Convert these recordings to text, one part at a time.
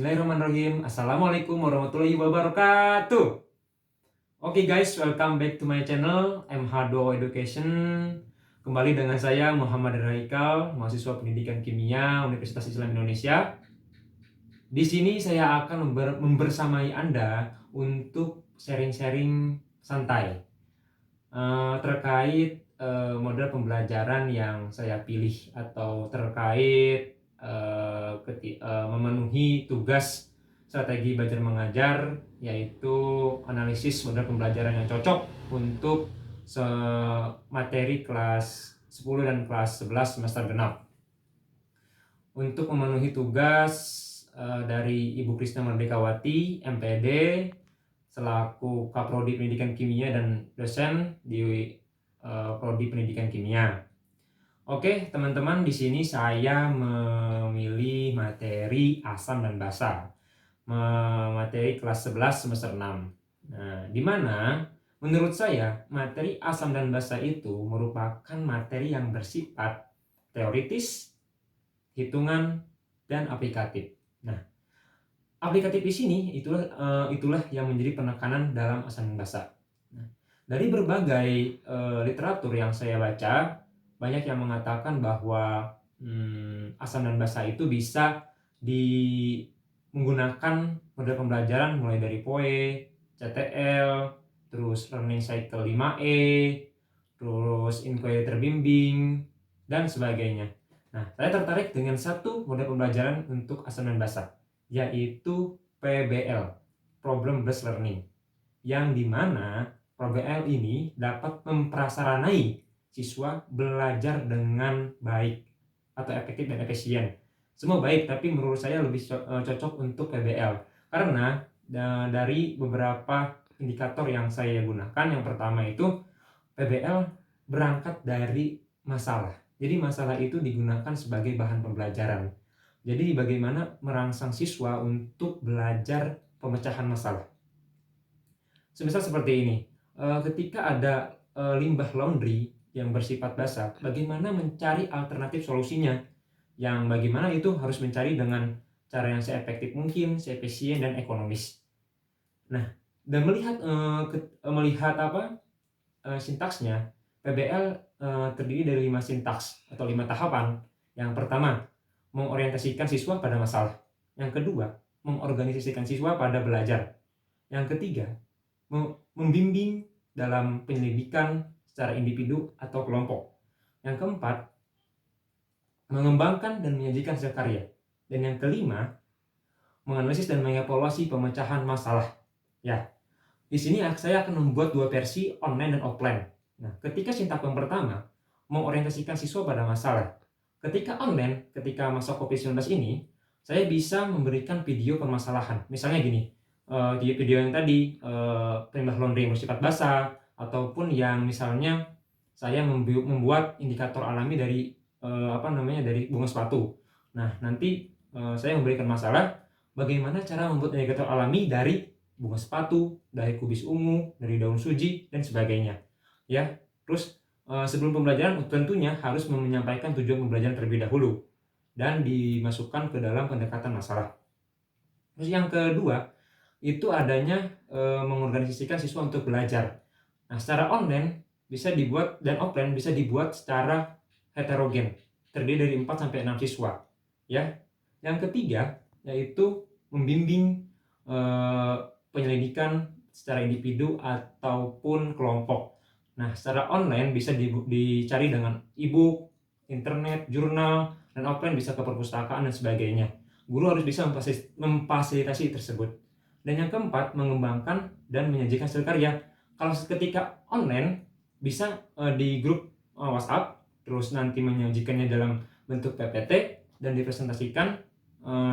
Bismillahirrahmanirrahim. Assalamualaikum warahmatullahi wabarakatuh. Oke guys, welcome back to my channel MH2 Education. Kembali dengan saya Muhammad Raikal, mahasiswa Pendidikan Kimia Universitas Islam Indonesia. Di sini saya akan membersamai Anda untuk sharing-sharing santai terkait model pembelajaran yang saya pilih atau terkait memenuhi tugas strategi belajar mengajar, yaitu analisis model pembelajaran yang cocok untuk materi kelas 10 dan kelas 11 semester genap. Untuk memenuhi tugas dari Ibu Krisna Merdekawati, MPD, selaku Kaprodi Pendidikan Kimia dan dosen di Prodi Pendidikan Kimia. Oke, teman-teman, di sini saya memilih materi asam dan basa. Materi kelas 11 semester 6. Nah, di mana menurut saya materi asam dan basa itu merupakan materi yang bersifat teoritis, hitungan, dan aplikatif. Nah, aplikatif di sini itulah yang menjadi penekanan dalam asam dan basa. Nah, dari berbagai literatur yang saya baca, banyak yang mengatakan bahwa asam dan basa itu bisa menggunakan model pembelajaran mulai dari POE, CTL, terus Learning Cycle 5E, terus inquiry terbimbing, dan sebagainya. Nah, saya tertarik dengan satu model pembelajaran untuk asam dan basa, yaitu PBL, Problem Based Learning, yang dimana PBL ini dapat memprasaranai siswa belajar dengan baik atau efektif dan efisien. Semua baik, tapi menurut saya lebih cocok untuk PBL karena dari beberapa indikator yang saya gunakan. Yang pertama itu PBL berangkat dari masalah. Jadi masalah itu digunakan sebagai bahan pembelajaran. Jadi bagaimana merangsang siswa untuk belajar pemecahan masalah. Semisal seperti ini, ketika ada limbah laundry yang bersifat basah, bagaimana mencari alternatif solusinya, yang bagaimana itu harus mencari dengan cara yang seefektif mungkin, seefisien dan ekonomis. Nah, dan melihat sintaksnya, PBL terdiri dari 5 sintaks atau 5 tahapan. Yang pertama, mengorientasikan siswa pada masalah. Yang kedua, mengorganisasikan siswa pada belajar. Yang ketiga, membimbing dalam penyelidikan secara individu atau kelompok. Yang keempat, mengembangkan dan menyajikan hasil karya. Dan yang kelima, menganalisis dan mengevaluasi pemecahan masalah. Ya, di sini saya akan membuat dua versi, online dan offline. Nah, ketika sintak yang pertama, mengorientasikan siswa pada masalah. Ketika online, ketika masa COVID-19 ini, saya bisa memberikan video permasalahan. Misalnya gini, video yang tadi, limbah laundry yang bersifat basah, ataupun yang misalnya saya membuat indikator alami dari dari bunga sepatu. Nah, nanti saya memberikan masalah bagaimana cara membuat indikator alami dari bunga sepatu, dari kubis ungu, dari daun suji, dan sebagainya. Ya, terus sebelum pembelajaran tentunya harus menyampaikan tujuan pembelajaran terlebih dahulu dan dimasukkan ke dalam pendekatan masalah. Terus yang kedua, itu adanya mengorganisasikan siswa untuk belajar. Nah, secara online bisa dibuat dan offline bisa dibuat secara heterogen, terdiri dari 4 sampai 6 siswa. Ya. Yang ketiga yaitu membimbing penyelidikan secara individu ataupun kelompok. Nah, secara online bisa dicari dengan e-book, internet, jurnal, dan offline bisa ke perpustakaan dan sebagainya. Guru harus bisa memfasilitasi tersebut. Dan yang keempat, mengembangkan dan menyajikan hasil karya. Kalau ketika online, bisa di grup WhatsApp, terus nanti menyajikannya dalam bentuk PPT dan dipresentasikan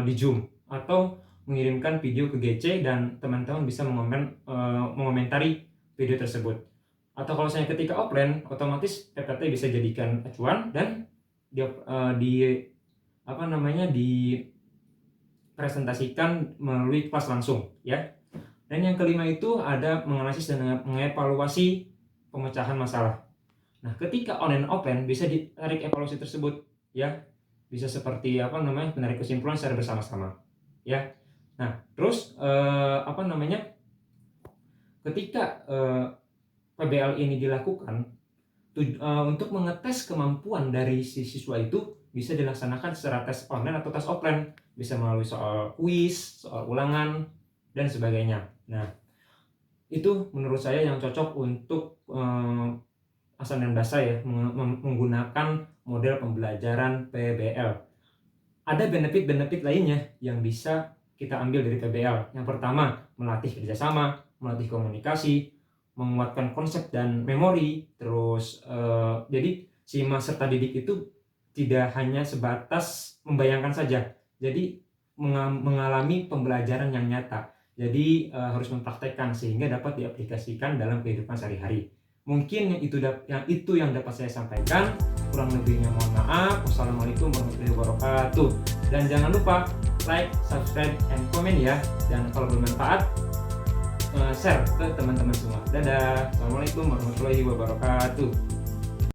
di Zoom, atau mengirimkan video ke GC dan teman-teman bisa mengomentari video tersebut. Atau kalau saya ketika offline, otomatis PPT bisa jadikan acuan dan dipresentasikan melalui kelas langsung, ya. Dan yang kelima itu ada menganalisis dan mengevaluasi pemecahan masalah. Nah, ketika online offline bisa ditarik evaluasi tersebut, ya. Bisa seperti menarik kesimpulan secara bersama-sama, ya. Nah, terus ketika PBL ini dilakukan, untuk mengetes kemampuan dari si siswa itu bisa dilaksanakan secara tes online atau tes offline, bisa melalui soal kuis, soal ulangan, dan sebagainya. Nah, itu menurut saya yang cocok untuk Hasan dan Basa ya, menggunakan model pembelajaran PBL. Ada benefit-benefit lainnya yang bisa kita ambil dari PBL. Yang pertama, melatih kerjasama, melatih komunikasi, menguatkan konsep dan memori. Terus jadi si peserta didik itu tidak hanya sebatas membayangkan saja, jadi mengalami pembelajaran yang nyata. Jadi harus mempraktekkan sehingga dapat diaplikasikan dalam kehidupan sehari-hari. Mungkin itu yang dapat saya sampaikan. Kurang lebihnya mohon maaf. Wassalamualaikum warahmatullahi wabarakatuh. Dan jangan lupa like, subscribe, and komen ya. Dan kalau bermanfaat, share ke teman-teman semua. Dadah. Assalamualaikum warahmatullahi wabarakatuh.